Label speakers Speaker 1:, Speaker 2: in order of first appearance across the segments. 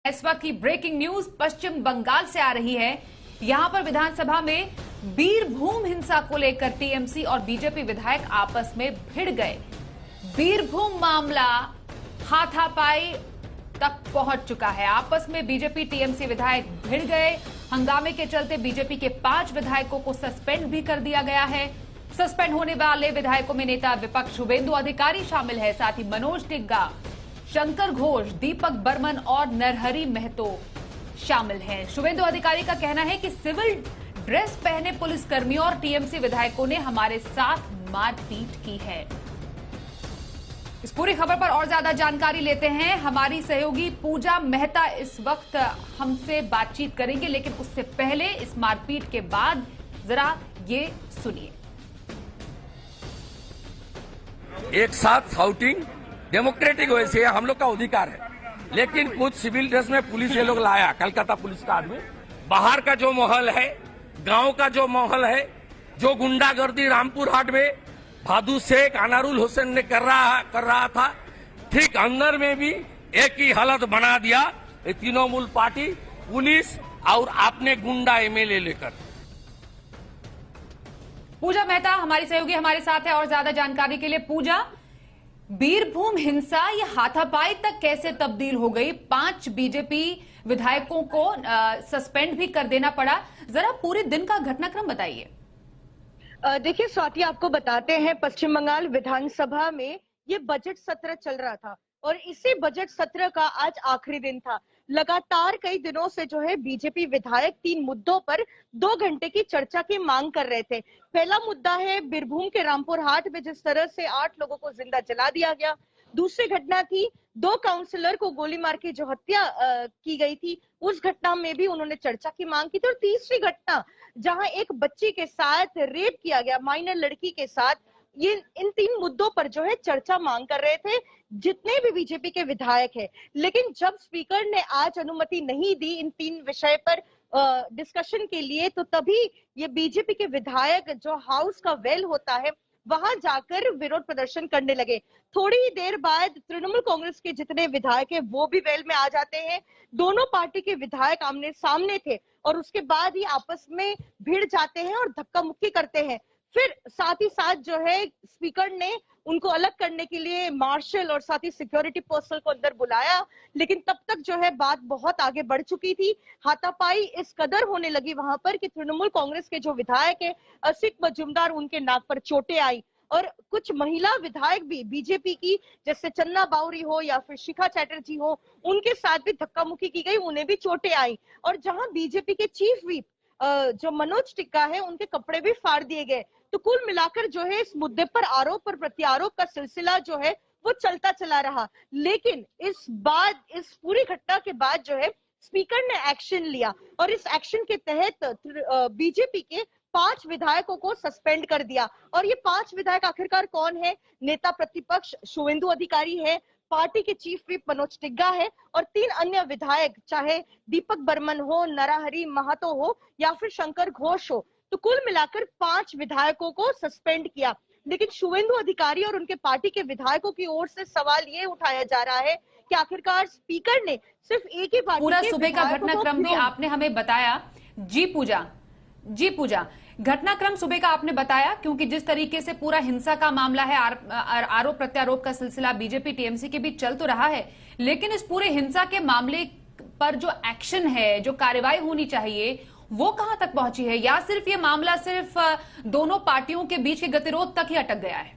Speaker 1: इस वक्त की ब्रेकिंग न्यूज पश्चिम बंगाल से आ रही है। यहां पर विधानसभा में बीरभूम हिंसा को लेकर टीएमसी और बीजेपी विधायक आपस में भिड़ गए। बीरभूम मामला हाथापाई तक पहुंच चुका है। आपस में बीजेपी टीएमसी विधायक भिड़ गए। हंगामे के चलते बीजेपी के 5 विधायकों को सस्पेंड भी कर दिया गया है। सस्पेंड होने वाले विधायकों में नेता विपक्ष शुवेंदु अधिकारी शामिल है, साथ ही मनोज टिग्गा, शंकर घोष, दीपक बर्मन और नरहरि महतो शामिल हैं। शुवेंदु अधिकारी का कहना है कि सिविल ड्रेस पहने पुलिसकर्मियों और टीएमसी विधायकों ने हमारे साथ मारपीट की है। इस पूरी खबर पर और ज्यादा जानकारी लेते हैं। हमारी सहयोगी पूजा मेहता इस वक्त हमसे बातचीत करेंगे, लेकिन उससे पहले इस मारपीट के बाद जरा ये सुनिए।
Speaker 2: एक साथ शाउटिंग डेमोक्रेटिक वैसे हम लोग का अधिकार है, लेकिन कुछ सिविल ड्रेस में पुलिस ये लोग लाया, कलकत्ता पुलिस का आदमी। बाहर का जो माहौल है, गांव का जो माहौल है, जो गुंडागर्दी रामपुर हाट में भादु शेख, अनारुल हुसैन ने कर रहा था, ठीक अंदर में भी एक ही हालत बना दिया तृणमूल पार्टी, पुलिस और आपने गुंडा एमएलए लेकर।
Speaker 1: पूजा मेहता हमारी सहयोगी हमारे साथ है और ज्यादा जानकारी के लिए। पूजा, बीरभूम हिंसा ये हाथापाई तक कैसे तब्दील हो गई? 5 बीजेपी विधायकों को सस्पेंड भी कर देना पड़ा। जरा पूरे दिन का घटनाक्रम बताइए।
Speaker 3: देखिए स्वाति, आपको बताते हैं पश्चिम बंगाल विधानसभा में ये बजट सत्र चल रहा था और इसी बजट सत्र का आज आखिरी दिन था। लगातार कई दिनों से जो है बीजेपी विधायक 3 मुद्दों पर 2 घंटे की चर्चा की मांग कर रहे थे। पहला मुद्दा है बीरभूम के रामपुर हाट में जिस तरह से 8 लोगों को जिंदा जला दिया गया। दूसरी घटना थी 2 काउंसलर को गोली मार के जो हत्या की गई थी, उस घटना में भी उन्होंने चर्चा की मांग की थी। और तीसरी घटना जहां एक बच्ची के साथ रेप किया गया, माइनर लड़की के साथ, ये इन 3 मुद्दों पर जो है चर्चा मांग कर रहे थे जितने भी बीजेपी के विधायक हैं। लेकिन जब स्पीकर ने आज अनुमति नहीं दी इन 3 विषय पर डिस्कशन के लिए, तो तभी ये बीजेपी के विधायक जो हाउस का वेल होता है वहां जाकर विरोध प्रदर्शन करने लगे। थोड़ी ही देर बाद तृणमूल कांग्रेस के जितने विधायक हैं वो भी वेल में आ जाते हैं। दोनों पार्टी के विधायक आमने सामने थे और उसके बाद ही आपस में भिड़ जाते हैं और धक्का मुक्की करते हैं। फिर साथ ही साथ जो है स्पीकर ने उनको अलग करने के लिए मार्शल और साथ ही सिक्योरिटी पर्सनल को अंदर बुलाया, लेकिन तब तक जो है बात बहुत आगे बढ़ चुकी थी। हाथापाई इस कदर होने लगी वहां पर कि तृणमूल कांग्रेस के जो विधायक है असित मजूमदार, उनके नाक पर चोटें आई और कुछ महिला विधायक भी बीजेपी की, जैसे चन्ना बावरी हो या फिर शिखा चैटर्जी हो, उनके साथ भी धक्का मुक्की की गई, उन्हें भी चोटें आई। और जहां बीजेपी के चीफ व्हिप जो मनोज टिग्गा है, उनके कपड़े भी फाड़ दिए गए। तो कुल मिलाकर जो है इस मुद्दे पर आरोप और प्रत्यारोप का सिलसिला जो है वो चलता चला रहा। लेकिन इस पूरी घटना के बाद जो है स्पीकर ने एक्शन लिया और इस एक्शन के तहत बीजेपी के 5 विधायकों को सस्पेंड कर दिया। और ये 5 विधायक आखिरकार कौन है? नेता प्रतिपक्ष शुवेंदु अधिकारी है, पार्टी के चीफ व्हिप मनोज टिग्गा है और 3 अन्य विधायक, चाहे दीपक बर्मन हो, नरहरि महतो हो या फिर शंकर घोष हो। तो कुल मिलाकर 5 विधायकों को सस्पेंड किया। लेकिन शुवेंदु अधिकारी और उनके पार्टी के विधायकों की ओर से सवाल ये उठाया जा रहा है कि आखिरकार स्पीकर ने सिर्फ एक ही पार्टी
Speaker 1: पूरा सुबह का घटनाक्रम भी आपने हमें बताया। जी पूजा, घटनाक्रम सुबह का आपने बताया, क्योंकि जिस तरीके से पूरा हिंसा का मामला है, आरोप प्रत्यारोप का सिलसिला बीजेपी टीएमसी के बीच चल तो रहा है, लेकिन इस पूरे हिंसा के मामले पर जो एक्शन है, जो कार्रवाई होनी चाहिए, वो कहां तक पहुंची है? या सिर्फ ये मामला सिर्फ दोनों पार्टियों के बीच के गतिरोध तक ही अटक गया है?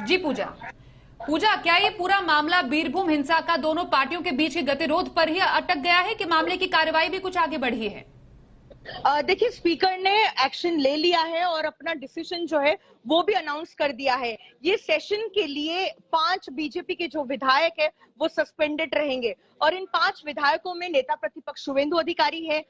Speaker 1: जी पूजा, क्या ये पूरा मामला बीरभूम हिंसा का दोनों पार्टियों के बीच के गतिरोध पर ही अटक गया है कि मामले की कार्रवाई भी कुछ आगे बढ़ी है?
Speaker 3: देखिए, स्पीकर ने एक्शन ले लिया है और अपना डिसीजन जो है वो भी अनाउंस कर दिया है। ये सेशन के लिए 5 बीजेपी के जो विधायक है वो सस्पेंडेड रहेंगे और इन 5 विधायकों में नेता प्रतिपक्ष शुवेंदु अधिकारी है,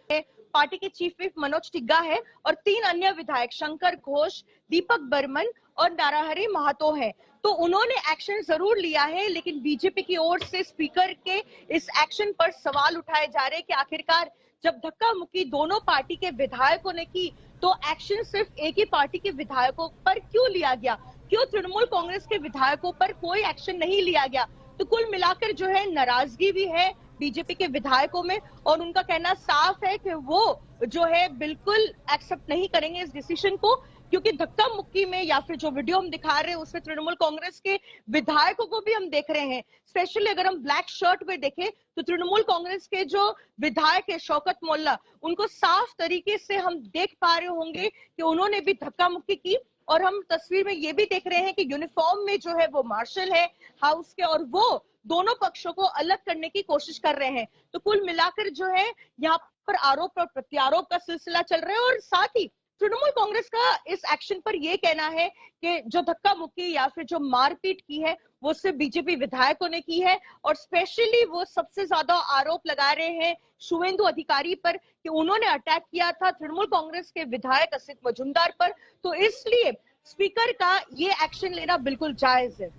Speaker 3: पार्टी के चीफ व्हिप मनोज टिग्गा है और 3 अन्य विधायक शंकर घोष, दीपक बर्मन और नरहरि महतो है। तो उन्होंने एक्शन जरूर लिया है, लेकिन बीजेपी की ओर से स्पीकर के इस एक्शन पर सवाल उठाए जा रहे हैं कि आखिरकार जब धक्का मुक्की दोनों पार्टी के विधायकों ने की तो एक्शन सिर्फ एक ही पार्टी के विधायकों पर क्यों लिया गया। क्यों तृणमूल कांग्रेस के विधायकों पर कोई एक्शन नहीं लिया गया। तो कुल मिलाकर जो है नाराजगी भी है बीजेपी के विधायकों में, और उनका कहना साफ है कि वो जो है बिल्कुल एक्सेप्ट नहीं करेंगे इस डिसीजन को, क्योंकि धक्का मुक्की में या फिर जो वीडियो हम दिखा रहे हैं उसमें तृणमूल कांग्रेस के विधायकों को भी हम देख रहे हैं। स्पेशली अगर हम ब्लैक शर्ट में देखें तो तृणमूल कांग्रेस के जो विधायक है शौकत मोल्ला, उनको साफ तरीके से हम देख पा रहे होंगे कि उन्होंने भी धक्का मुक्की की। और हम तस्वीर में ये भी देख रहे हैं कि यूनिफॉर्म में जो है वो मार्शल है हाउस के, और वो दोनों पक्षों को अलग करने की कोशिश कर रहे हैं। तो कुल मिलाकर जो है यहाँ पर आरोप और प्रत्यारोप का सिलसिला चल रहा है। और साथ ही तृणमूल कांग्रेस का इस एक्शन पर यह कहना है कि जो धक्का मुक्की या फिर जो मारपीट की है वो सिर्फ बीजेपी विधायकों ने की है, और स्पेशली वो सबसे ज्यादा आरोप लगा रहे हैं शुवेंदु अधिकारी पर कि उन्होंने अटैक किया था तृणमूल कांग्रेस के विधायक असित मजूमदार पर। तो इसलिए स्पीकर का ये एक्शन लेना बिल्कुल जायज है।